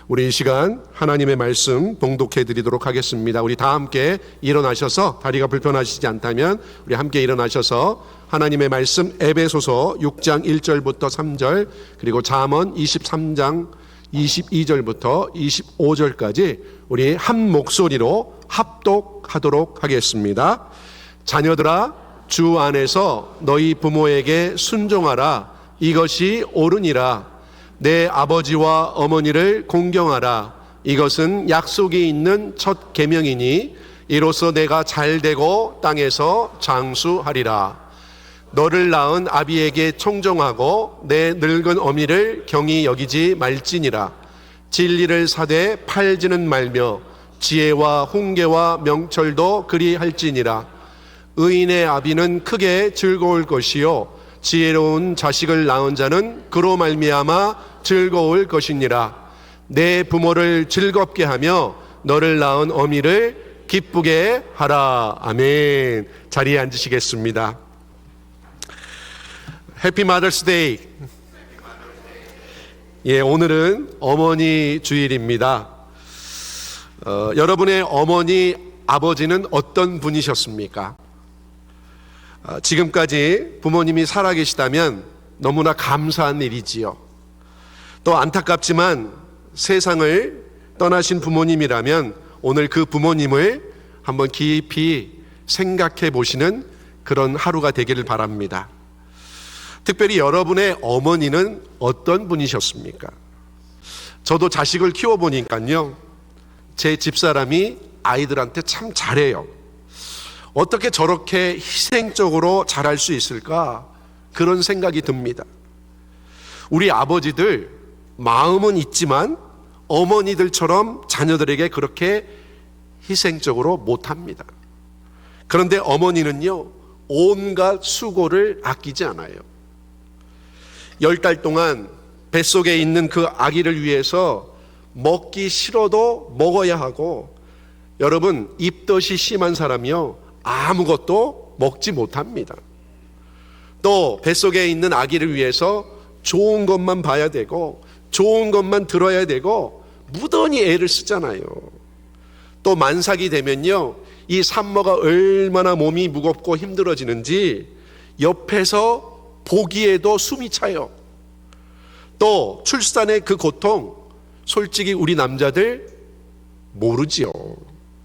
우리 이 시간 하나님의 말씀 봉독해 드리도록 하겠습니다. 우리 다 함께 일어나셔서, 다리가 불편하시지 않다면 우리 함께 일어나셔서 하나님의 말씀 에베소서 6장 1절부터 3절, 그리고 잠언 23장 22절부터 25절까지 우리 한 목소리로 합독하도록 하겠습니다. 자녀들아, 주 안에서 너희 부모에게 순종하라. 이것이 옳으니라. 내 아버지와 어머니를 공경하라. 이것은 약속이 있는 첫 계명이니 이로써 내가 잘되고 땅에서 장수하리라. 너를 낳은 아비에게 청종하고 내 늙은 어미를 경히 여기지 말지니라. 진리를 사되 팔지는 말며 지혜와 훈계와 명철도 그리할지니라. 의인의 아비는 크게 즐거울 것이요 지혜로운 자식을 낳은 자는 그로 말미암아 즐거울 것이니라. 내 부모를 즐겁게 하며 너를 낳은 어미를 기쁘게 하라. 아멘. 자리에 앉으시겠습니다. 해피 마더스 데이. 예, 오늘은 어머니 주일입니다. 여러분의 어머니, 아버지는 어떤 분이셨습니까? 지금까지 부모님이 살아계시다면 너무나 감사한 일이지요. 또 안타깝지만 세상을 떠나신 부모님이라면 오늘 그 부모님을 한번 깊이 생각해 보시는 그런 하루가 되기를 바랍니다. 특별히 여러분의 어머니는 어떤 분이셨습니까? 저도 자식을 키워보니까요, 제 집사람이 아이들한테 참 잘해요. 어떻게 저렇게 희생적으로 잘할 수 있을까? 그런 생각이 듭니다. 우리 아버지들 마음은 있지만 어머니들처럼 자녀들에게 그렇게 희생적으로 못합니다. 그런데 어머니는요, 온갖 수고를 아끼지 않아요. 10달 동안 뱃속에 있는 그 아기를 위해서 먹기 싫어도 먹어야 하고, 여러분, 입덧이 심한 사람이요, 아무것도 먹지 못합니다. 또 뱃속에 있는 아기를 위해서 좋은 것만 봐야 되고 좋은 것만 들어야 되고 무던히 애를 쓰잖아요. 또 만삭이 되면요, 이 산모가 얼마나 몸이 무겁고 힘들어지는지 옆에서 보기에도 숨이 차요. 또 출산의 그 고통, 솔직히 우리 남자들 모르지요.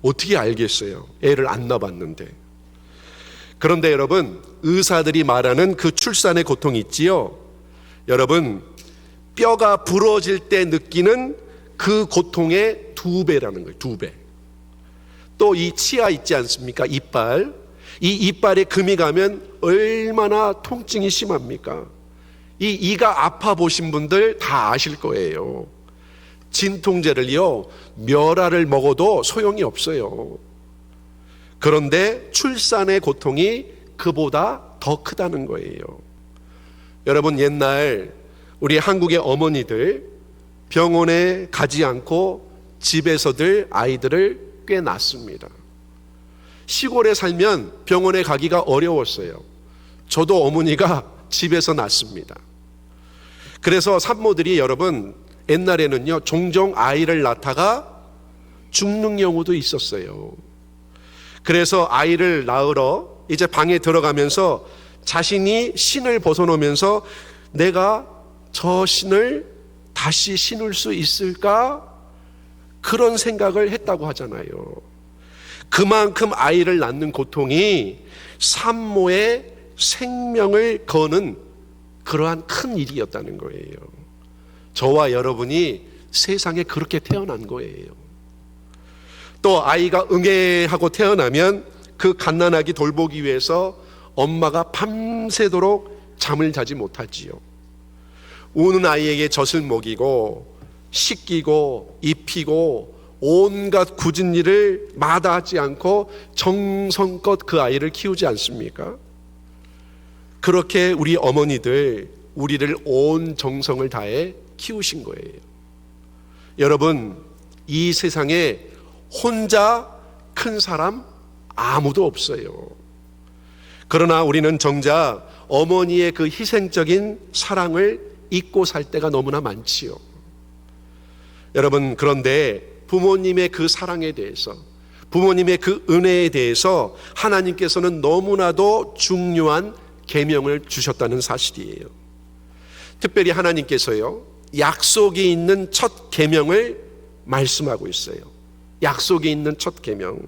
어떻게 알겠어요? 애를 안 낳아봤는데. 그런데 여러분, 의사들이 말하는 그 출산의 고통이 있지요. 여러분, 뼈가 부러질 때 느끼는 그 고통의 2배라는 거예요. 2배. 또 이 치아 있지 않습니까? 이빨. 이 이빨에 금이 가면 얼마나 통증이 심합니까? 이 이가 아파 보신 분들 다 아실 거예요. 진통제를요, 멸알을 먹어도 소용이 없어요. 그런데 출산의 고통이 그보다 더 크다는 거예요. 여러분, 옛날 우리 한국의 어머니들 병원에 가지 않고 집에서들 아이들을 꽤 낳습니다. 시골에 살면 병원에 가기가 어려웠어요. 저도 어머니가 집에서 낳습니다. 그래서 산모들이, 여러분, 옛날에는요, 종종 아이를 낳다가 죽는 경우도 있었어요. 그래서 아이를 낳으러 이제 방에 들어가면서 자신이 신을 벗어놓으면서 내가 저 신을 다시 신을 수 있을까? 그런 생각을 했다고 하잖아요. 그만큼 아이를 낳는 고통이 산모의 생명을 거는 그러한 큰 일이었다는 거예요. 저와 여러분이 세상에 그렇게 태어난 거예요. 또 아이가 응애하고 태어나면 그 갓난아기 돌보기 위해서 엄마가 밤새도록 잠을 자지 못하지요. 우는 아이에게 젖을 먹이고 씻기고 입히고 온갖 굳은 일을 마다하지 않고 정성껏 그 아이를 키우지 않습니까? 그렇게 우리 어머니들 우리를 온 정성을 다해 키우신 거예요. 여러분, 이 세상에 혼자 큰 사람 아무도 없어요. 그러나 우리는 정작 어머니의 그 희생적인 사랑을 잊고 살 때가 너무나 많지요. 여러분, 그런데 부모님의 그 사랑에 대해서, 부모님의 그 은혜에 대해서 하나님께서는 너무나도 중요한 계명을 주셨다는 사실이에요. 특별히 하나님께서요, 약속이 있는 첫 계명을 말씀하고 있어요. 약속이 있는 첫 계명.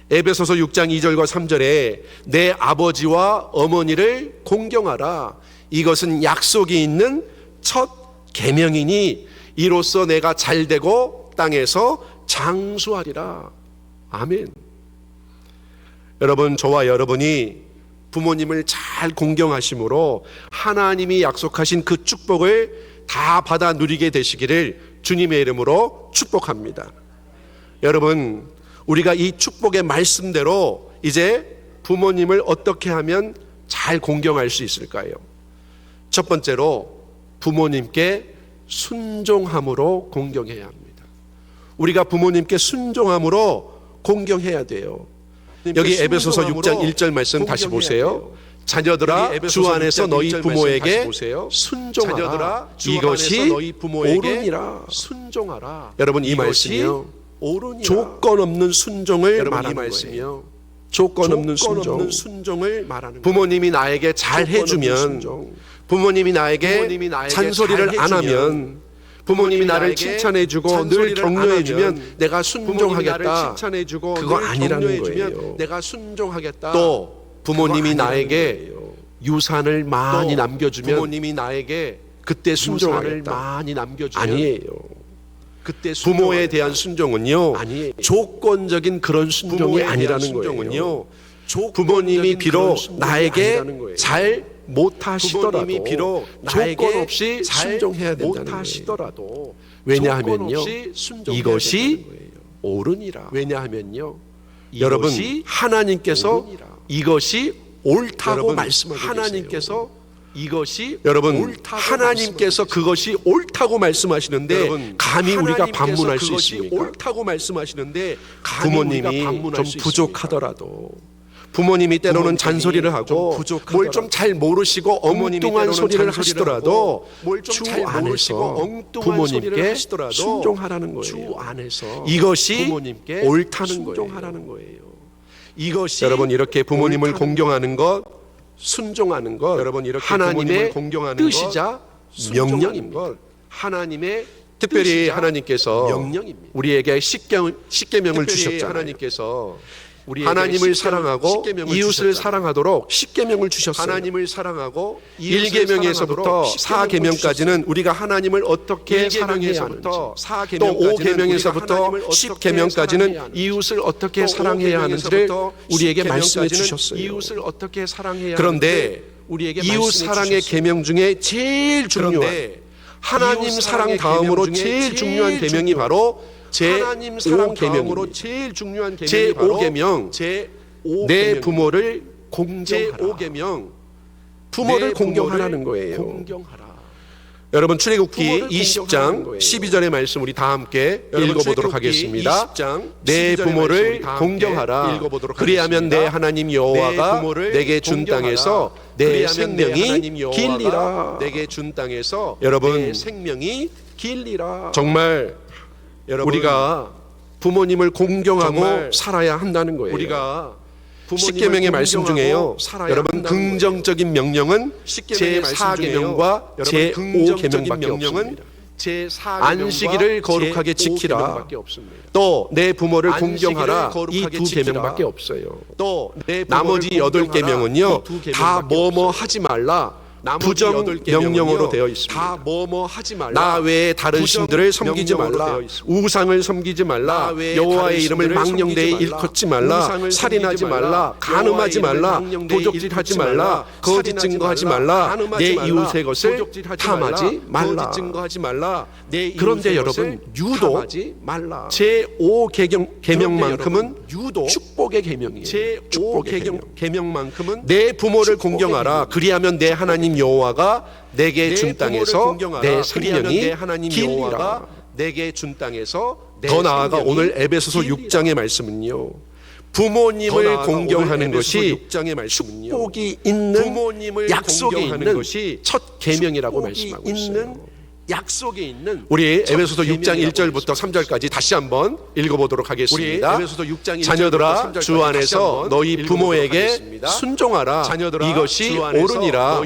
에베소서 6장 2절과 3절에 내 아버지와 어머니를 공경하라. 이것은 약속이 있는 첫 계명이니 이로써 내가 잘되고 땅에서 장수하리라. 아멘. 여러분, 저와 여러분이 부모님을 잘 공경하심으로 하나님이 약속하신 그 축복을 다 받아 누리게 되시기를 주님의 이름으로 축복합니다. 여러분, 우리가 이 축복의 말씀대로 이제 부모님을 어떻게 하면 잘 공경할 수 있을까요? 첫 번째로 부모님께 순종함으로 공경해야 합니다. 우리가 부모님께 순종함으로 공경해야 돼요. 여기 에베소서 6장 1절 말씀 다시 보세요. 자녀들아, 주 안에서 너희 부모에게 순종하라. 이것이 옳으니라. 순종하라. 여러분, 이 말씀이요, 조건 없는 순종을 말하는 거예요. 조건 없는 순종을 말하는 거예요. 부모님이 나에게 잘 해주면, 부모님이 나에게 잔소리를 안 하면, 부모님이 나를 칭찬해주고 늘 격려해주면 내가 순종하겠다. 그거 아니라는 거예요. 내가 순종하겠다. 또 부모님이 나에게 유산을 많이 남겨주면, 부모님이 나에게 그때 순종하겠다. 많이 남겨주면 아니에요. 그때 부모에 대한 순종은요, 아니에요. 조건적인 그런 순종이 아니라는 거예요. 부모님이 비록 나에게 잘 못하시더라도, 비록 조건 없이 순종해야 된다는 거예요. 왜냐하면요, 이것이 옳으니라. 왜냐하면요, 여러분, 하나님께서 이것이 옳다고 말씀하고 계세요. 하나님께서 이것이, 여러분, 하나님께서 그것이 옳다고 말씀하시는데 여러분, 감히 우리가 반문할 수 있습니까? 옳다고 말씀하시는데 부모님이 좀 부족하더라도, 부모님이 때로는 잔소리를 하고 뭘 좀 잘 모르시고 엉뚱한 소리를 하시더라도 주 안에서 부모님께 순종하라는 거예요. 이것이 옳다는 거예요. 이것이, 여러분, 이렇게 부모님을 공경하는 것, 순종하는 것, 여러분, 이렇게 하나님의 뜻이자 명령입니다. 하나님의, 특별히 하나님께서 명령입니다. 우리에게 십계명을 주셨잖아요. 하나님께서 하나님을 사랑하고 이웃을 사랑하도록 십계명을 주셨어요. 하나님을 사랑하고 1계명에서부터 4계명까지는 우리가 하나님을 어떻게 사랑해야 하는지, 또 5계명에서부터 10계명까지는 이웃을 어떻게 사랑해야 하는지를 우리에게 말씀해 주셨어요. 그런데 이웃 사랑의 계명 중에 제일 중요한, 하나님 사랑 다음으로 제일 중요한 계명이 바로 제5계명으로 제일 중요한 계명이 바로 내 부모를 공경하라. 부모를 공경하라는 거예요. 여러분, 출애굽기 20장 12절의 말씀 우리 다 함께 읽어보도록 하겠습니다. 내 부모를 공경하라. 그리하면 내 하나님 여호와가 내게 준 땅에서 내 생명이 길리라. 내게 준 땅에서 여러분, 생명이 길리라. 정말 우리가 부모님을 공경하고 살아야 한다는 거예요. 우리가 십계명의 말씀 중에요, 여러분, 긍정적인 명령은 제4계명과 제5계명밖에 없습니다. 안식일을 거룩하게 지키라, 또 내 부모를 공경하라, 이 2계명밖에 없어요. 또 나머지 8계명은요 다 뭐뭐 하지 말라, 부정 명령어로 되어 있습니다. 나 외에 다른 신들을 섬기지 말라, 우상을 섬기지 말라, 여호와의 이름을 망령되이 일컫지 말라, 살인하지 말라, 간음하지 말라, 도적질하지 말라, 거짓 증거하지 말라, 내 이웃의 것을 탐하지 말라. 그런데 여러분, 유독 제5계명만큼은 축복의 계명이에요. 제5 계명만큼은 내 부모를 공경하라. 그리하면 내 하나님 여호와가 내게 준 땅에서 내 생명이 길리라. 내게 준 땅에서, 더 나아가 오늘 에베소서 6장의 말씀은요, 부모님을 공경하는 것이 축복이 있는, 약속이 있는 첫 계명이라고 말씀하고 있어요. 약속에 있는 우리 에베소서 6장 1절부터 3절까지 다시 한번 읽어보도록 하겠습니다. 자녀들아 주 안에서 너희 부모에게 순종하라. 이것이 옳으니라.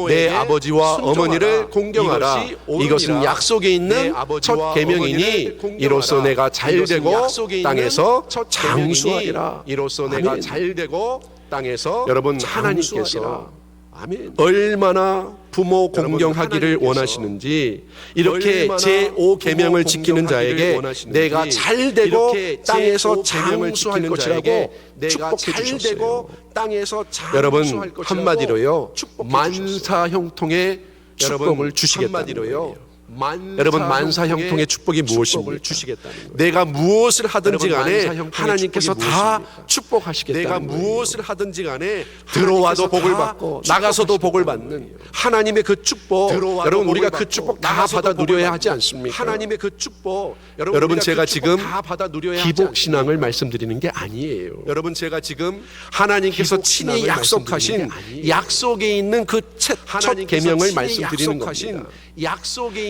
내 아버지와 어머니를 공경하라. 이것은 약속에 있는 첫 계명이니 이로써 내가 잘되고 땅에서 장수하리라. 이로써 내가 잘되고 땅에서 여러분 하나님께서 얼마나 부모 공경하기를 원하시는지 이렇게 제5계명을 지키는 자에게 내가 잘되고 땅에서 장수할 것이라고 축복해 주셨어요. 여러분 한마디로요 만사형통의 축복을 주시겠다는 거예요. 여러분 만사형통의 축복이 무엇입니까? 내가 무엇을 하든지 간에 하나님께서 다 축복하시겠다는 거예요. 내가 무엇을 하든지 간에 들어와도 복을 받고 나가서도 복을 받는 하나님의 그 축복, 여러분 우리가 그 축복 다 받아 누려야 하지 않습니까? 하나님의 그 축복, 여러분 제가 지금 기복신앙을 말씀드리는 게 아니에요. 여러분 제가 지금 하나님께서 친히 약속하신 약속에 있는 그 첫 계명을 말씀드리는 겁니다.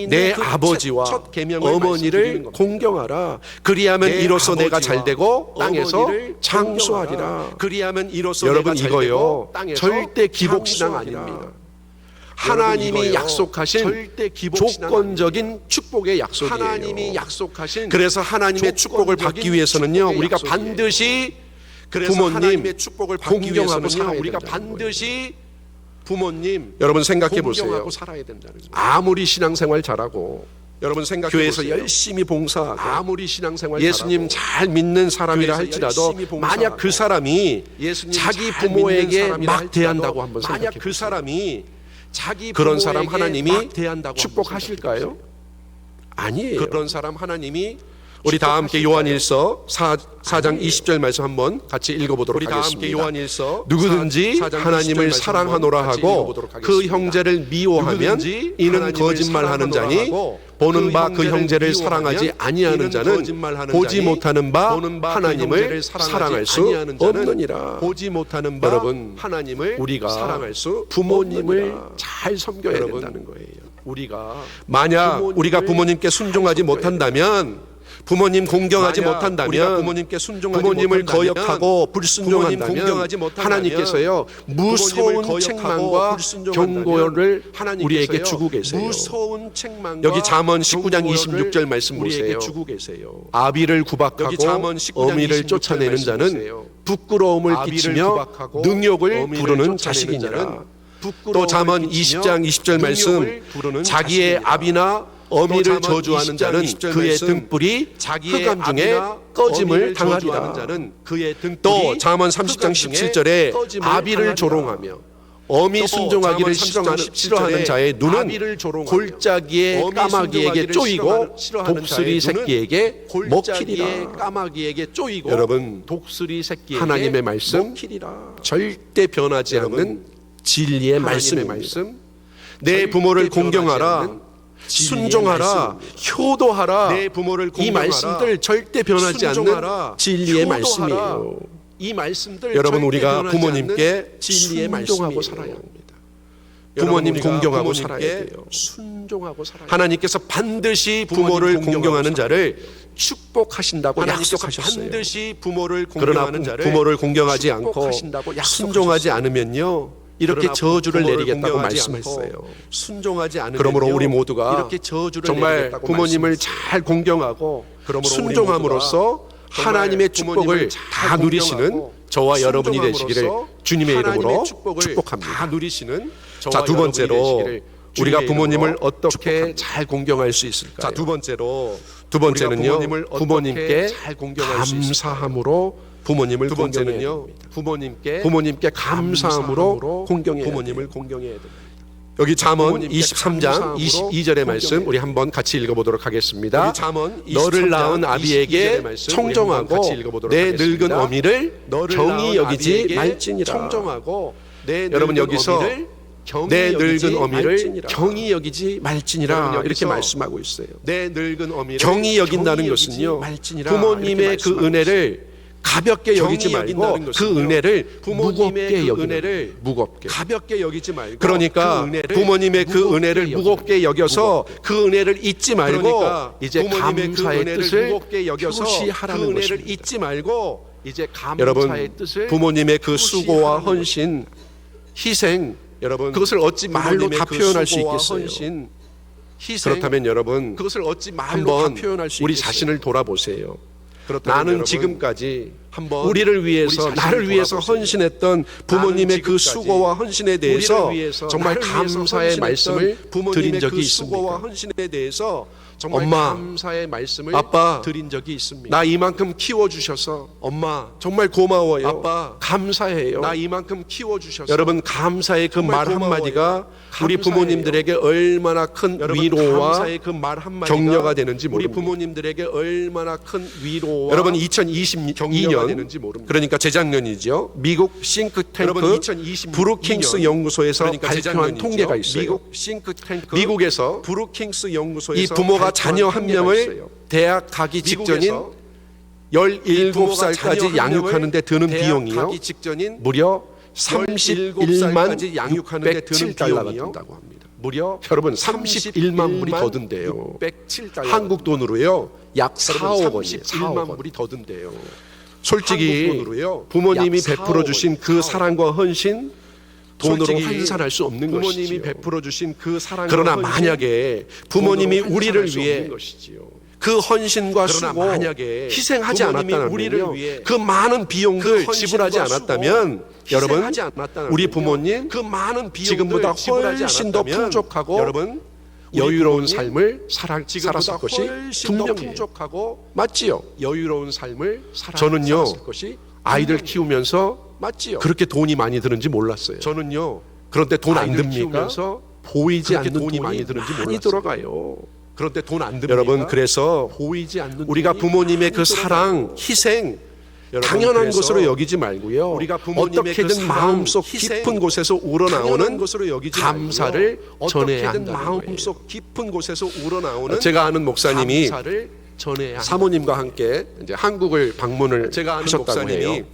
내 아버지와 어머니를 공경하라. 그리하면 이로써 내가 잘되고 땅에서 장수하리라. 여러분 이거요 절대 기복신앙 아닙니다. 하나님이 약속하신 조건적인 축복의 약속이에요. 그래서 하나님의 축복을 받기 위해서는요 우리가 반드시 부모님 공경하고 살아야 된다는 부모님 여러분 생각해 보세요. 아무리 신앙생활 잘하고 여러분 교회에서 열심히 봉사하고 아무리 신앙생활 예수님 잘 믿는 사람이라 할지라도 만약 그 사람이 자기 부모에게 막 대한다고 한번 생각해 보세요. 그 사람이 그런 사람 하나님이 축복하실까요? 아니에요. 그런 사람 하나님이 우리 다 함께 요한일서 4장 20절 말씀 한번 같이 읽어보도록 하겠습니다. 누구든지 하나님을 사랑하노라 하고 그 형제를 미워하면 이는 거짓말하는 자니 보는 바 그 형제를 사랑하지 아니하는 자는 보지 못하는 바 하나님을 사랑할 수 없느니라. 여러분 우리가 부모님을 잘 섬겨야 된다는 거예요. 만약 우리가 부모님께 순종하지 못한다면 부모님 공경하지 못한다면 부모님을 거역하고 불순종한다면 하나님께서요 무서운 책망과 경고를 우리에게 주고 계세요. 여기 잠언 19장 26절 말씀 보세요. 아비를 구박하고 어미를 쫓아내는 자는 부끄러움을 끼치며 능욕을 부르는 자식이니라. 또 잠언 20장 20절 말씀 자기의 아비나 어미를 저주하는 자는 그의 등불이 흑암 중에 꺼짐을 당하리라. 또 잠언 30장 17절에 아비를 조롱하며 어미 순종하기를 싫어하는 자의 눈은 골짜기의 까마귀에게 쪼이고 독수리 새끼에게 먹히리라. 여러분 하나님의 말씀 절대 변하지 않는 진리의 말씀입니다. 내 부모를 공경하라. 순종하라, 효도하라. 이 말씀들 절대 변하지 않는 진리의 말씀이에요. 여러분 우리가 부모님께 순종하고 살아야 합니다. 부모님 공경하고 살아야 돼요. 하나님께서 반드시 부모를 공경하는 자를 축복하신다고 약속하셨어요. 그러나 부모를 공경하지 않고 순종하지 않으면요 이렇게 저주를 내리겠다고 말씀했어요. 그러므로 우리 모두가 정말 부모님을 잘 공경하고 순종함으로써 하나님의 축복을 다 누리시는 저와 여러분이 되시기를 주님의 이름으로 축복합니다. 자, 두 번째로 우리가 부모님을 어떻게 잘 공경할 수 있을까요? 두 번째는요 부모님께 감사함으로 부모님을 공경해야 됩니다. 부모님께 감사함으로 공경해야 됩니다. 여기 잠언 23장 22절의 말씀 우리 한번 같이 읽어보도록 하겠습니다. 너를 낳은 아비에게 청정하고 내 늙은 어미를 경히 여기지 말지니라. 여러분 여기서 내 늙은 어미를 경히 여기지 말지니라 이렇게 말씀하고 있어요. 경히 여긴다는 것은요 부모님의 그 은혜를 가볍게 여기지 경히 말고 여긴다는 그 것은요, 은혜를 부모님의 무겁게 그 여기는 은혜를 거예요. 무겁게. 가볍게 여기지 말고 그러니까 그 은혜를 부모님의 그 무겁게 은혜를 여기는 무겁게 여겨서 그 은혜를 잊지 말고 그러니까 이제 부모님의 그 감사의 은혜를 뜻을 무겁게 여겨서 표시하라는 그 은혜를 것입니다. 잊지 말고 이제 감사의 여러분 뜻을 부모님의 그 수고와 표시하라는 헌신, 희생 여러분 그것을 어찌 말로 부모님의 다 그 표현할 수 수고와 있겠어요? 헌신, 희생, 그렇다면 여러분 그것을 어찌 말로 한번 다 표현할 수 우리 있겠어요? 자신을 돌아보세요. 그렇다면 나는 여러분, 지금까지 한번 우리를 위해서 우리 나를 위해서 돌아보세요. 헌신했던 부모님의 그 지금까지 수고와 헌신에 대해서 우리를 위해서 정말 나를 위해서 감사의 헌신했던 말씀을 부모님의 드린 적이 그 수고와 있습니까? 헌신에 대해서 정말 엄마, 감사의 말씀을 아빠, 드린 적이 있습니다. 나 이만큼 키워주셔서 엄마, 정말 고마워요. 아빠, 감사해요. 나 이만큼 키워주셔서 여러분 감사의 그 정말 말 한마디가 고마워요. 우리 부모님들에게 얼마나 큰 여러분, 위로와 감사의 그 말 한마디가 격려가 되는지 우리 모릅니다. 부모님들에게 얼마나 큰 위로와 여러분 격려가 2022년 되는지 모릅니다. 그러니까 재작년이죠. 미국 싱크탱크 여러분 2022년 브루킹스 연구소에서 그러니까 발표한 재작년이죠. 통계가 있어요. 미국 싱크탱크 미국에서 브루킹스 연구소에서 이 부모가 발표한 자녀 한 통계가 명을 있어요. 대학 가기 직전인 미국에서 부모가 자녀 17살까지 한 양육하는 데 드는 대학 비용이요. 가기 직전인 무려 17살까지 31만 양육하는 데 드는 607달러가 비용이요. 든다고 합니다. 무려 여러분 31만 불이 더 든대요. 607달러. 한국 돈으로요 약 4억 원이에요. 31만 4억 원. 불이 더 든대요. 솔직히 한국 돈으로요, 부모님이 약 4억 베풀어 주신 원, 그 4억 사랑과 헌신 돈으로 솔직히 환산할 수 없는 부모님이 것이지요. 베풀어 주신 그 사랑과 그러나 헌신 만약에 부모님이 돈으로 우리를 환산할 수 위해 없는 것이지요. 그 헌신과 그러나 수고 만약에 희생하지 부모님이 않았다면요. 우리를 위해 그 많은 비용들 그 지불하지 헌신과 않았다면 수고, 여러분 희생하지 않았다면요. 우리 부모님 그 많은 비용들 지금보다 지불하지 훨씬 더 않았다면 풍족하고 여러분 여유로운 부모님 삶을 지금보다 살았을 것이 훨씬 더 분명해요. 풍족하고 맞지요? 여유로운 삶을 저는요, 살았을 것이 아이들 분명해요. 키우면서 맞지요? 그렇게 돈이 많이 드는지 몰랐어요. 저는요 그런데 돈 안 아이들 듭니까? 키우면서 보이지 그렇게 않는 돈이 돈이 많이 드는지 많이 몰랐어요. 들어가요. 그런데 돈 안 듭니까? 여러분 그래서 보이지 않는 우리가 돈이 부모님의 많이 그 사랑, 들어가요. 희생 여러분, 당연한 그래서 것으로 여기지 말고요. 우리가 부모님의 그 어떻게든 사랑, 마음속 희생, 깊은 곳에서 당연한 우러나오는 것으로 여기지 감사를 말고요. 전해야 어떻게든 한다는 거예요. 마음속 깊은 곳에서 우러나오는 제가 아는 목사님이 감사를 전해야 사모님과 함께 이제 한국을 방문을 제가 아는 하셨다고 목사님이 해요.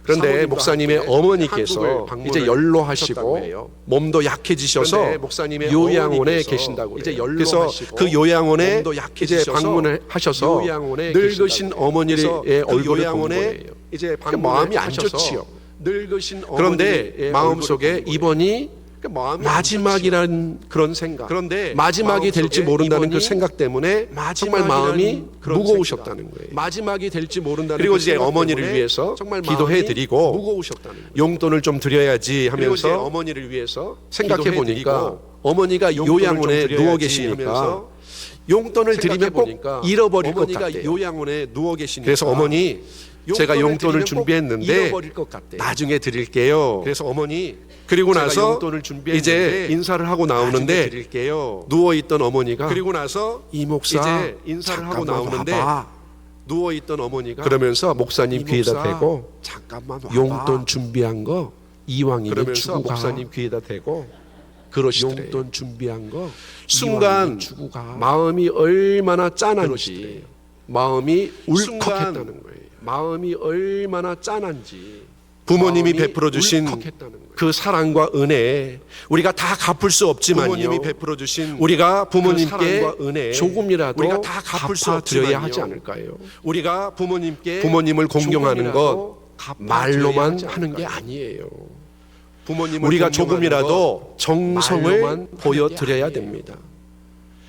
그런데 사모님과 목사님의 함께 어머니께서 한국을 방문을 이제 하셨다고 연로하시고 해요. 몸도 약해지셔서 그런데 목사님의 요양원에 어머니께서 계신다고 이제 그래요. 그래서 연로하시고 그 요양원에 몸도 이제 약해지셔서 방문을 하셔서 요양원에 늙으신 계신다고 어머니의 그래서 그 얼굴을 본 요양원에 거예요. 이제 그 마음이 안 방문을 좋지요. 하셔서 늙으신 그런데 어머니의 마음속에 얼굴을 본 거예요. 이번이 그러니까 마음이 안 마지막이라는 그런 생각, 그런데 마지막이 될지 마음속에 모른다는 그 이번이 생각 때문에 정말 마음이 그런 무거우셨다는 생각, 거예요. 마지막이 될지 모른다는 그리고 그 이제 생각 어머니를 때문에 위해서 정말 기도해 마음이 드리고 무거우셨다는 거예요. 용돈을 좀 드려야지 그리고 이제 하면서 어머니를 위해서 생각해 기도해 보니까 드리고 어머니가 용돈을 요양원에 좀 드려야지 누워 계시니까 하면서 용돈을 드리면 꼭 생각해보니까 잃어버릴 것 어머니가 같아요. 요양원에 누워 계시니까 그래서 어머니 제가 용돈을 드리면 꼭 준비했는데 잃어버릴 것 같대요. 나중에 드릴게요. 그래서 어머니 그리고 제가 나서 용돈을 준비했는데 이제 인사를 하고 나중에 나오는데 드릴게요. 누워 있던 어머니가 그리고 나서 이 목사 이제 인사를 하고 잠깐만 나오는데 와봐. 누워 있던 어머니가 그러면서 목사님 이 귀에다 목사 대고 잠깐만 와봐. 용돈 준비한 거 이왕이면 그러면서 주고 가. 목사님 귀에다 대고 그러시더래요. 용돈 준비한 거 순간 이왕이면 주고 가. 마음이 얼마나 짠한지 그러시더래요. 마음이 순간 울컥했다는 거예요. 마음이 얼마나 짠한지 부모님이 마음이 베풀어 주신 울컥했다는 거예요. 그 사랑과 은혜 우리가 다 갚을 수 없지만요. 부모님이 베풀어 주신 우리가 그 부모님께 사랑과 은혜 조금이라도 우리가 다 갚을 수 갚아드려야 없지만요. 하지 않을까요? 우리가 부모님께 부모님을 공경하는 것 조금이라도 갚아드려야 말로만 하지 하는 게 않을까요? 아니에요. 부모님을 우리가 공경하는 조금이라도 것 정성을 말로만 보여드려야 하는 게 됩니다.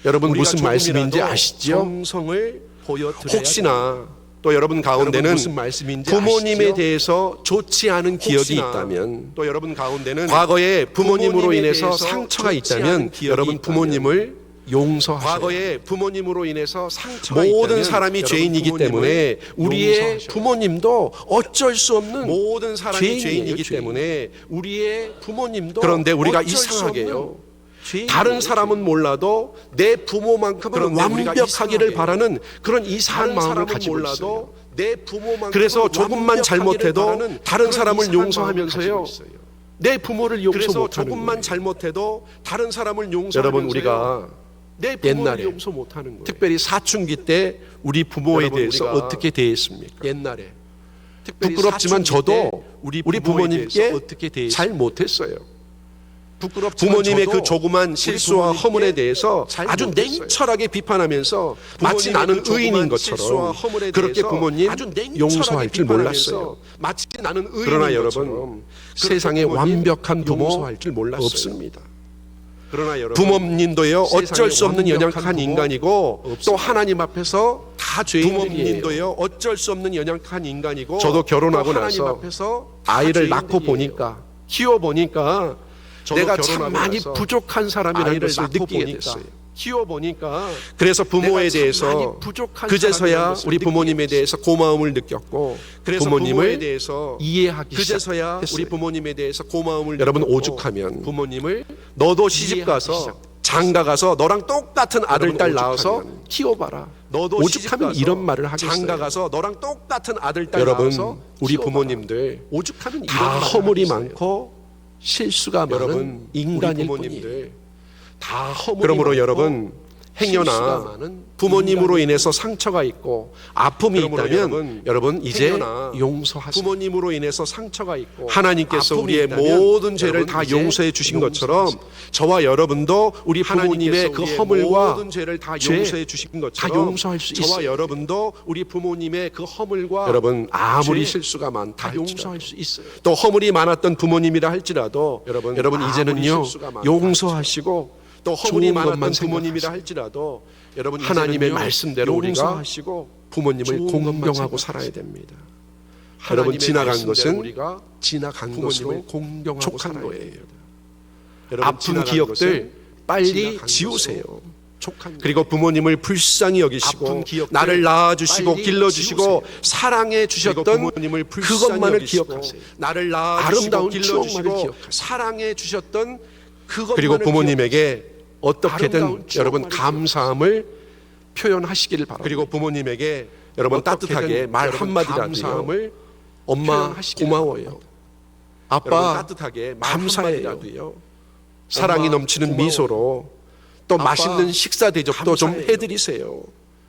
여러분 우리가 무슨 말씀인지 조금이라도 아시죠? 정성을 보여드려야 혹시나 또 여러분 가운데는 여러분 무슨 말씀인지 부모님에 아시죠? 대해서 좋지 않은 기억이 혹시나 있다면 또 여러분 가운데는 과거에 부모님으로 부모님에 인해서 대해서 상처가 좋지 있다면 않은 기억이 여러분 있다면 부모님을 용서하세요. 과거에 부모님으로 인해서 상처가 모든 있다면 사람이 여러분 죄인이기 부모님을 때문에 우리의 용서하셔야 부모님도 어쩔 수 없는 모든 사람이 죄인이기 죄인. 때문에 우리의 부모님도 그런데 우리가 어쩔 수 이상하게요. 없는 죄인이에요, 다른 사람은 죄인. 몰라도 내 부모만큼은 그런데 우리가 완벽하기를 이상하게요. 바라는 그런 이상한 다른 마음을 사람은 가지고 몰라도 있어요. 내 부모만큼 그래서 조금만 잘못해도 다른 사람을 용서하면서요. 내 부모를 용서 그래서 못하는 조금만 거예요. 잘못해도 다른 사람을 용서하면서 여러분 우리가 내 부모를 옛날에 용서 못하는 거예요. 특별히 사춘기 때 우리 부모에 여러분, 대해서 우리가 어떻게 대했습니까? 옛날에 부끄럽지만 저도 우리 부모님께 잘 못했어요. 부모님의 그 조그만 실수와 허물에 대해서 아주 냉철하게 비판하면서 마치 나는 의인인 것처럼 그렇게 부모님 용서할 줄 몰랐어요. 그러나 여러분, 세상에 완벽한 부모 없습니다. 부모님도요, 어쩔 수 없는 연약한 인간이고 또 하나님 앞에서 다 죄인들이에요. 어쩔 수 없는 연약한 인간이고 저도 결혼하고 나서 아이를 낳고 보니까, 키워 보니까 내가 참 많이 부족한 사람이라는 것을 느끼게 됐어요. 그래서 부모에 대해서 그제서야 우리 부모님에 대해서 고마움을 느꼈고, 부모님을 이해하기 시작했어요. 우리 부모님에 대해서 고마움을 여러분, 오죽하면 부모님을 너도 시집 가서 장가 가서 너랑 똑같은 아들 딸 낳아서 키워봐라. 오죽하면 이런 말을 하겠어요. 장가 가서 너랑 똑같은 아들 딸 낳아서 우리 부모님들 오죽하면 다 허물이 많고 실수가 많은 인간일 뿐이에요. 그러므로 여러분, 행여나 부모님으로 인해서 상처가 있고 아픔이 있다면 여러분 이제 용서하세요. 부모님으로 인해서 상처가 있고 하나님께서 우리의 모든 죄를 다 용서해 주신 것처럼 저와 여러분도 우리 부모님의 그 허물과 죄를 다 용서해 주신 것처럼 다 용서할 수 있어요. 저와 여러분도 우리 부모님의 그 허물과 여러분 아무리 실수가 많다 용서할 수 있어요. 또 허물이 많았던 부모님이라 할지라도 여러분 이제는요 용서하시고 또 허물이 많았던 부모님이라 할지라도 여러분 하나님의 말씀대로 우리가 부모님을 공경하고 살아야 됩니다. 여러분 지나간 것은 지나간 것으로 공경하고 살아야 거예요. 아픈 기억들 빨리 지우세요. 그리고 부모님을 불쌍히 여기시고 나를 낳아주시고 길러주시고 사랑해 주셨던 그것만을 기억하세요. 나를 낳아주시고 길러주시고 사랑해 주셨던 그리고 부모님에게 어떻게든 여러분 감사함을 표현하시기를 바랍니다. 그리고 부모님에게 여러분 따뜻하게 말 한마디라도요. 엄마 고마워요. 아빠 따뜻하게 감사해요. 사랑이 넘치는 미소로 또 맛있는 식사 대접도 좀 해드리세요.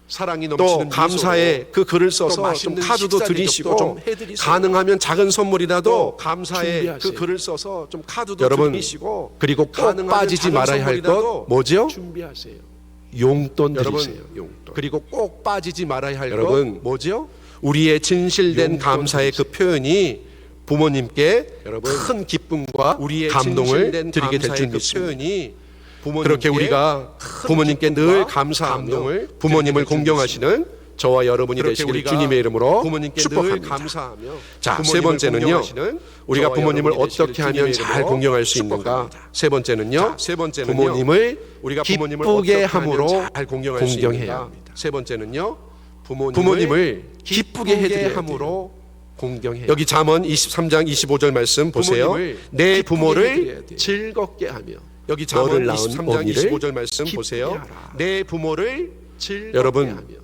사랑이 넘치는 또 감사의 그 글을 써서 좀 카드도 드리시고 좀 가능하면 작은 선물이라도 감사의 그 글을 써서 좀 카드도 여러분 드리시고 그리고 꼭 빠지지 말아야 할 것 뭐죠? 준비하세요. 용돈 드리세요. 용돈. 그리고 꼭 빠지지 말아야 할 것 뭐죠? 우리의 진실된 감사의 그 표현이 부모님께 큰 기쁨과 우리의 감동을 드리게 될 줄 믿습니다. 그렇게 우리가 부모님께 늘 감사하며 부모님을 공경하시는 저와 여러분이 되시기를 주님의 이름으로 축복합니다. 자, 세 번째는요, 우리가 부모님을 어떻게 하면 잘 공경할 수 있는가? 세 번째는요, 부모님을 기쁘게 함으로 공경해야 합니다. 세 번째는요, 부모님을 기쁘게 해드려야 함으로 공경해요. 여기 잠언 23장 25절 말씀 보세요. 내 부모를 즐겁게 하며. 여기 잠언 23장 25절 말씀 보세요. 내 부모를 즐겁게 하며.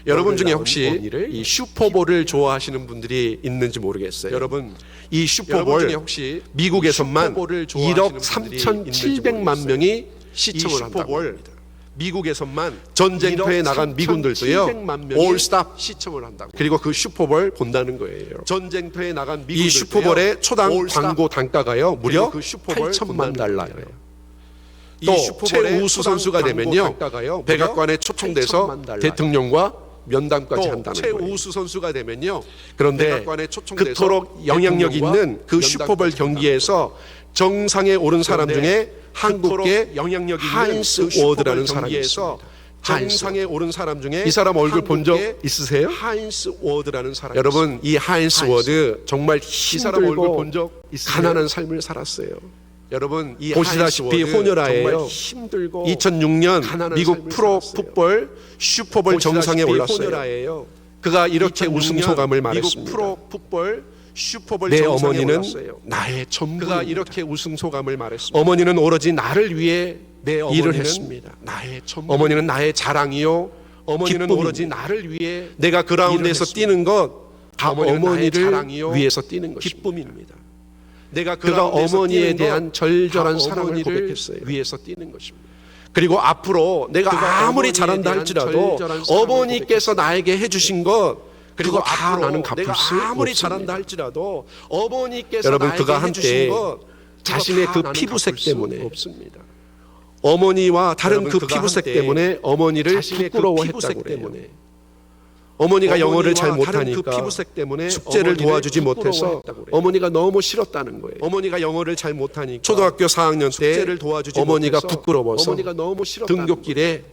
여러분 중에 혹시 이 슈퍼볼을 좋아하시는 분들이 있는지 모르겠어요. 여러분 이 슈퍼볼 중에 혹시 미국에서만 1억 3,700만 명이 시청을 한다고 합니다. 미국에서만 전쟁터에 나간 미군들도요 올스탑 시청을 한다고. 그리고 그 슈퍼볼 본다는 거예요. 전쟁터에 나간 미군들도요 이 슈퍼볼의 초당 광고 단가가요 무려 8천만 달러예요. 또 최우수 선수가 되면요 백악관에 초청돼서 대통령과 면담까지 한다는 거예요. 최우수 선수가 되면요. 그런데 그토록 영향력 있는 그 슈퍼볼 경기에서 정상에 오른 사람 중에 한국계 한스 워드라는 사람이 있습니다. 정상에 오른 사람 중에 이 사람 얼굴 본 적 있으세요? 하인스 워드라는 사람. 여러분 이 하인스 워드 정말 힘들고 가난한 삶을 살았어요. 여러분 보시다시피 호녀라예요. 2006년 미국 프로 풋볼 슈퍼볼 정상에 올랐어요. 그가 이렇게 우승 소감을 말했습니다. 내 어머니는 나의 전부입니다. 그가 이렇게 우승 소감을 말했습니다. 어머니는 오로지 나를 위해 일을 했습니다. 어머니는 나의 자랑이요. 어머니는 오로지 나를 위해 내가 그라운드에서 뛰는 것 다 어머니를 위해서 뛰는 것입니다. 기쁨입니다. 그가 어머니에 대한 절절한 사랑을 고백했어요. 위해서 뛰는 것입니다. 그리고 앞으로 내가 아무리 잘한다 할지라도 어머니께서 나에게 해주신 것 그리고 다 앞으로 나는 갚을 내가 수 아무리 없습니다. 잘한다 할지라도 어머니께서 여러분, 나에게 그가 해주신 한때 것 자신의 그거 그 다 나는 피부색 갚을 수 때문에 없습니다. 어머니와 다른 여러분, 그 그가 피부색 한때 때문에 어머니를 자신의 그 부끄러워했다고 피부색 그래요. 때문에 어머니가 영어를 잘 어머니와 다른 못하니까 그 피부색 때문에 숙제를 어머니를 도와주지 못해서 부끄러워했다고 그래요. 어머니가 너무 싫었다는 거예요. 어머니가 영어를 잘 못하니까 초등학교 4학년 때 숙제를 도와주지 어머니가 못해서 부끄러워서 어머니가 너무 싫었다는 등굣길에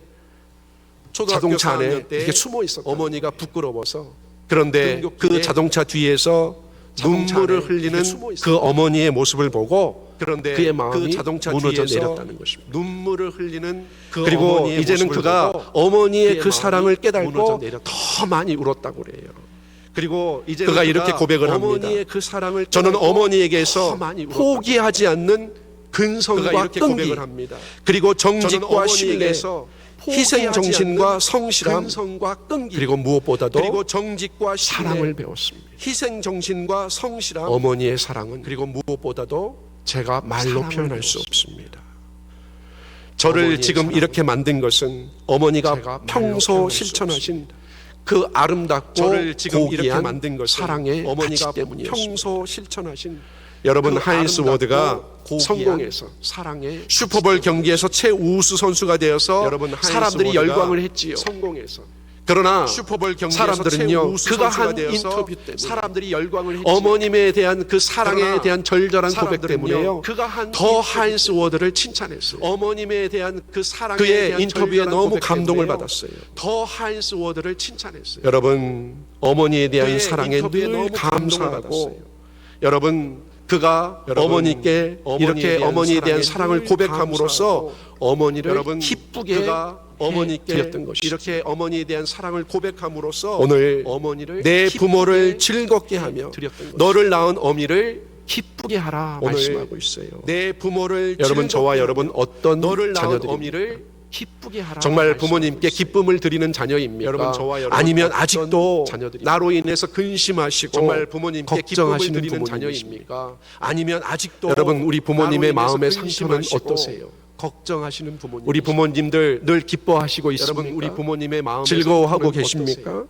자동차 안에 4학년 때 이렇게 숨어 있었다. 어머니가 부끄러워서 그런데 등굣길에 그 자동차 뒤에서 자동차 눈물을 안에 흘리는 이렇게 숨어 있었다. 그 어머니의 모습을 보고 그런데 그의 마음이 그 자동차 무너져 뒤에서 내렸다는 것입니다. 눈물을 흘리는 그 그리고 어머니의 이제는 모습을 그가 보고 어머니의 그의 그 마음이 사랑을 무너져 깨달고 내렸다. 더 많이 울었다고 그래요. 그리고 이제 그가 이렇게 고백을 합니다. 어머니의 그 사랑을 저는 깨달고 어머니에게서 더 많이 울었다고. 포기하지 않는 그가 근성과 이렇게 끈기 고백을 합니다. 그리고 저는 정직과 신뢰 어머니에게서 희생 정신과 않는 성실함 근성과 끈기 그리고 무엇보다도 그리고 정직과 신뢰, 사랑을 배웠습니다. 희생 정신과 성실함 어머니의 사랑은 그리고 무엇보다도 제가 말로 사랑을 표현할 수 배웠습니다. 없습니다. 저를 어머니의 지금 사랑은 이렇게 만든 것은 어머니가 제가 말로 평소 표현할 수 실천하신 그 아름답고 저를 지금 이렇게 고귀한 만든 것은 사랑의 어머니가 가치 때문이었습니다. 평소 실천하신 여러분, 그 하인스 아름답고 워드가 고귀한 성공해서 사랑의 슈퍼볼 경기에서 최우수 선수가 되어서 여러분, 하인스 사람들이 워드가 열광을 했지요. 성공해서 그러나 슈퍼볼 경기에서 사람들은요, 최우수 그가 선수가 한 되어서 인터뷰 때문에 사람들이 열광을 했지. 어머님에 대한 그 사랑에 그러나 대한 절절한 고백 사람들은요, 때문에요. 그가 한 더 인터뷰 하인스 워드를 칭찬했어요. 어머님에 대한 그 사랑에 그의 대한 인터뷰에 절절한 너무 고백 감동을 때문에요. 받았어요. 더 하인스 워드를 칭찬했어요. 여러분, 어머니에 대한 그의 사랑에 인터뷰에 늘 너무 감동을 받았어요. 감사하고 여러분, 그가 여러분, 어머니께 어머니에 이렇게 대한 어머니에 대한 사랑에 사랑을 늘 고백함으로써 감사하고 어머니를 여러분, 기쁘게 그가 어머니께 드렸던 것이죠. 이렇게 어머니에 대한 사랑을 고백함으로써 오늘 어머니를 내 기쁘게 부모를 즐겁게 하며 드렸던 것이죠. 너를 낳은 어미를 기쁘게 하라 오늘 말씀하고 있어요. 내 부모를 여러분, 저와 즐겁게 여러분 하며 어떤 너를 낳은 자녀들입니까? 어미를 기쁘게 하라. 정말 말씀하고 부모님께 있어요. 기쁨을 드리는 자녀입니까? 여러분, 저와 여러분 아니면 어떤 아직도 자녀들입니까? 나로 인해서 근심하시고 정말 부모님께 기쁨을 걱정하시는 드리는 부모님이십니까? 자녀입니까? 아니면 아직도 여러분, 우리 부모님의 나로 인해서 마음의 상처는 근심하시고 어떠세요? 걱정하시는 부모님. 우리 부모님들 늘 기뻐하시고 있습니까? 여러분, 우리 부모님의 마음의 즐거워하고 상처는 계십니까? 어떠세요?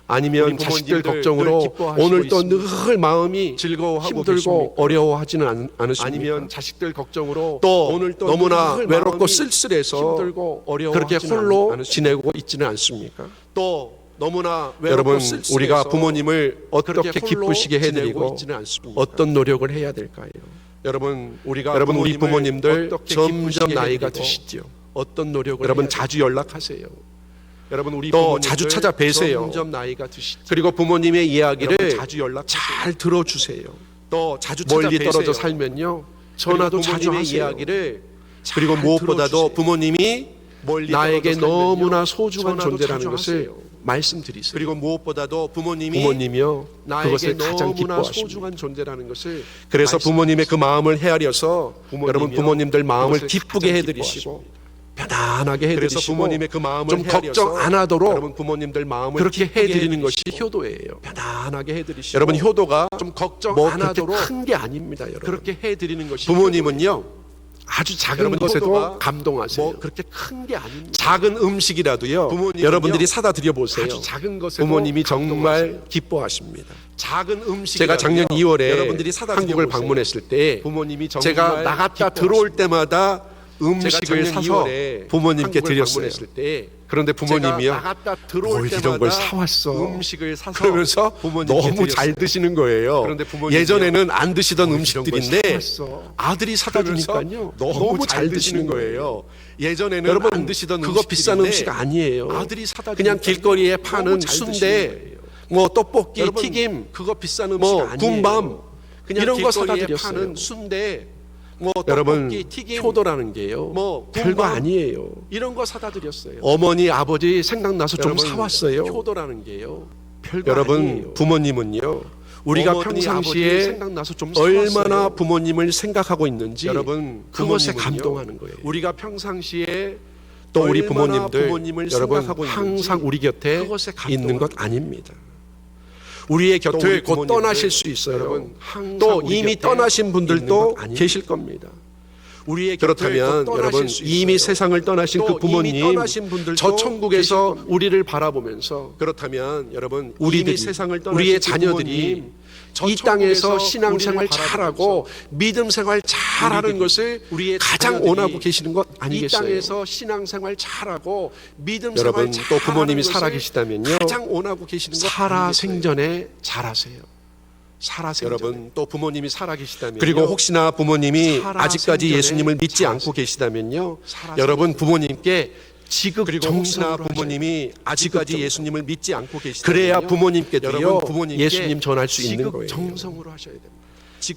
아니면 우리 자식들 부모님들 걱정으로 늘 기뻐하시고 오늘 또 있습니까? 늘 마음이 즐거워하고 힘들고 계십니까? 어려워하지는 않으십니까? 아니면 자식들 걱정으로 또 오늘 또 너무나 늘 외롭고 마음이 쓸쓸해서 힘들고 그렇게 어려워하지는 홀로 않으십니까? 지내고 있지는 않습니까? 또 너무나 외롭고 여러분, 쓸쓸해서 우리가 부모님을 어떻게 그렇게 홀로 기쁘시게 지내고 해드리고 있지는 않습니까? 어떤 노력을 해야 될까요? 여러분, 우리가 여러분, 우리 부모님을 부모님들 어떻게 점점 기쁘시게 나이가 해드리고 드시죠. 어떤 노력을 여러분, 해야 자주 연락하세요. 여러분, 우리 또 부모님들 자주 찾아뵈세요. 점점 나이가 드시죠. 그리고 부모님의 이야기를 여러분, 자주 연락하세요. 잘 들어주세요. 또 자주 멀리 찾아뵈세요. 떨어져 살면요, 전화도 그리고 자주 부모님의 하세요. 이야기를 그리고 잘 무엇보다도 들어주세요. 부모님이 멀리 나에게 떨어져 살면요, 너무나 소중한 전화도 존재라는 자주 것을 하세요. 말씀드리세요. 그리고 무엇보다도 부모님이요, 나에게 그것을 가장 너무나 기뻐하십니다. 소중한 존재라는 것을 그래서 부모님의 그 마음을 헤아려서 부모님이요, 여러분, 부모님들 마음을 그것을 기쁘게 가장 해드리시고 편안하게 그래서 해드리시고 부모님의 그 마음을 좀 헤아려서 걱정 안 하도록 여러분, 부모님들 마음을 그렇게 기쁘게 해드리는 것이 해드리시고 효도예요. 편안하게 해드리시고 여러분, 효도가 좀 걱정 뭐 안 그렇게 하도록 큰 게 아닙니다. 여러분, 그렇게 해드리는 것이 부모님은요 아주 작은 여러분, 것에도 효도가 감동하세요. 뭐 그렇게 큰 게 아닙니다. 작은 음식이라도요, 부모님은요, 여러분들이 사다 드려보세요. 아주 작은 것에도 부모님이 정말 감동하세요. 기뻐하십니다. 작은 음식 제가 작년 2월에 여러분들이 사다 한국을 드려보세요. 방문했을 때 부모님이 정말 제가 나갔다 들어올 때마다 음식을 작년 사서 2월에 부모님께 한국을 드렸어요. 방문했을 때 그런데 부모님이요, 제가 나갔다 들어올 뭘 때마다 이런 걸 사왔어. 음식을 사서 그러면서 부모님께 너무 드렸어요. 잘 드시는 거예요. 그런데 부모님이요, 예전에는 안 드시던 걸 음식들인데 사왔어. 아들이 사다 그러면서 주니까요 너무 잘 드시는 거예요. 예전에는 여러분, 안 드시던 그거 비싼 음식들인데 음식 아니에요. 아들이 사다 그냥 주니까요 길거리에 너무 파는 잘 드시는 순대, 거예요. 뭐 떡볶이, 여러분, 튀김, 그거 비싼 음식 뭐 아니에요. 군밤 그냥 이런 거 사다 길거리에 드렸어요. 파는 순대, 뭐 여러분, 떡볶이, 튀김, 효도라는 게요 뭐 별거 군밤, 아니에요. 이런 거 사다 드렸어요. 어머니 아버지 생각나서 좀 여러분, 사왔어요. 효도라는 게요 별거 여러분, 아니에요. 부모님은요 우리가 어머니, 아버지 평상시에 생각나서 좀 얼마나 사왔어요. 부모님을 생각하고 있는지 여러분, 그것에 부모님은요, 감동하는 거예요. 우리가 평상시에 또 우리 얼마나 부모님들 부모님을 여러분 생각하고 항상 있는지 우리 곁에 그것에 있는 것 감동합니다. 아닙니다. 우리의 또 곁을 우리 곧 부모님들 떠나실 수 있어요. 여러분, 항상 또 우리 이미 곁에 떠나신 있는 분들도 것 아닙니다. 계실 겁니다. 우리의 그렇다면 여러분 이미 세상을 떠나신 그 부모님 저 천국에서 우리를 바라보면서 그렇다면 여러분 우리들이 우리의 자녀들이 이 땅에서 신앙생활 잘하고 믿음 생활 잘하는 것을 가장 원하고 계시는 것 아니겠어요? 이 땅에서 신앙생활 잘하고 믿음 여러분 생활 또 부모님이 잘하는 살아계시다면요 가장 원하고 계시는 것 살아 아니겠어요? 생전에 잘하세요. 살아생전에. 여러분 또 부모님이 살아계시다면요 그리고 혹시나 부모님이 살아 아직까지 생전에 예수님을 믿지 살아 않고 계시다면요 살아 여러분 부모님께 그리고 지극정성으로 혹시나 부모님이 아직까지 예수님을 믿지 않고 계시다면요 그래야 부모님께도요 여러분 부모님께 예수님 전할 수 있는 거예요. 정성으로 하셔야 됩니다.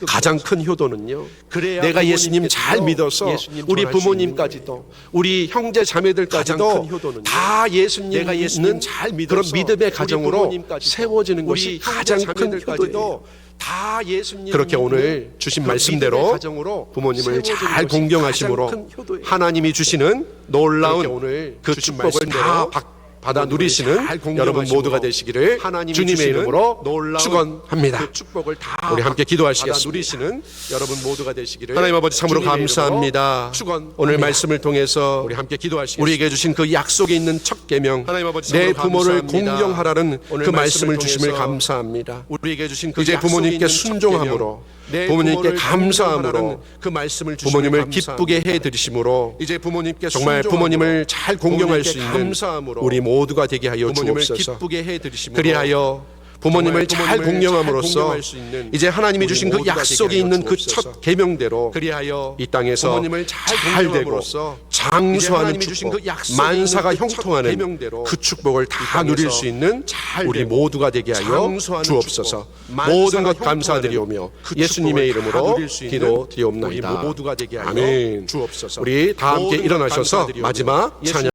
가장 큰 효도는요 그래야 내가 예수님 잘 부모님께도 믿어서 예수님 우리 전할 수 부모님까지도 우리 형제 가장 자매들까지도 큰 효도는요. 다 예수님 내가 예수님 믿는 잘 믿어서 그런 믿음의 우리 가정으로 부모님까지도 세워지는 우리 것이 형제 가장 큰 자매들까지도 효도예요. 다 예수님 그렇게 믿는 오늘 주신 그 말씀대로 믿음의 가정으로 부모님을 세워지는 잘 것이 가장 공경하심으로 큰 효도예요. 하나님이 주시는 놀라운 그렇게 오늘 그 주신 축복을 말씀대로 다 받아 누리시는 잘 공경하심으로 여러분 모두가 되시기를 하나님이 주님의 주시는 이름으로 놀라운 축원합니다. 그 축복을 다 우리 함께 받아 기도하시겠습니다. 누리시는 여러분 모두가 되시기를 하나님 아버지 참으로 주님의 감사합니다. 이름으로 축원합니다. 오늘 말씀을 통해서 우리 함께 기도하시겠습니다. 우리에게 주신 그 약속에 있는 첫 계명 하나님 아버지 내 참으로 부모를 감사합니다. 공경하라는 오늘 그 말씀을 말씀을 주심을 통해서 감사합니다. 우리에게 주신 그 이제 약속에 부모님께 있는 첫 순종함으로 계명, 내 부모님께 부모를 감사함으로 공경하라는 그 말씀을 주심을 부모님을 감사합니다. 기쁘게 해 드리심으로 이제 부모님께 정말 순종함으로 부모님을 잘 공경할 수 부모님께 있는 감사함으로 우리 모두가 되게 하여 부모님을 주옵소서. 기쁘게 해 드리심으로 그리하여 부모님을 잘 부모님을 공경함으로써 잘 공경할 수 있는 이제 하나님이 우리 주신 그 모두가 약속에 되게 하여 있는 그 주옵소서. 첫 계명대로 그리하여 이 땅에서 부모님을 잘 잘 되고 공경함으로써 이제 장수하는 하나님이 주신 축복, 그 약속에 만사가 있는 그첫 형통하는 계명대로 그 축복을 다 땅에서 누릴 수 있는 잘 우리 되고 모두가 되게 하여 장수하는 주옵소서. 축복, 만사가 모든 것 형통하는 감사드리오며 그 예수님의 축복을 다 이름으로 누릴 수 있는 기도드리옵나이다. 우리 모두가 되게 하여 아멘. 주옵소서. 우리 다 함께 모든 것 일어나셔서 감사드리오며 마지막 찬양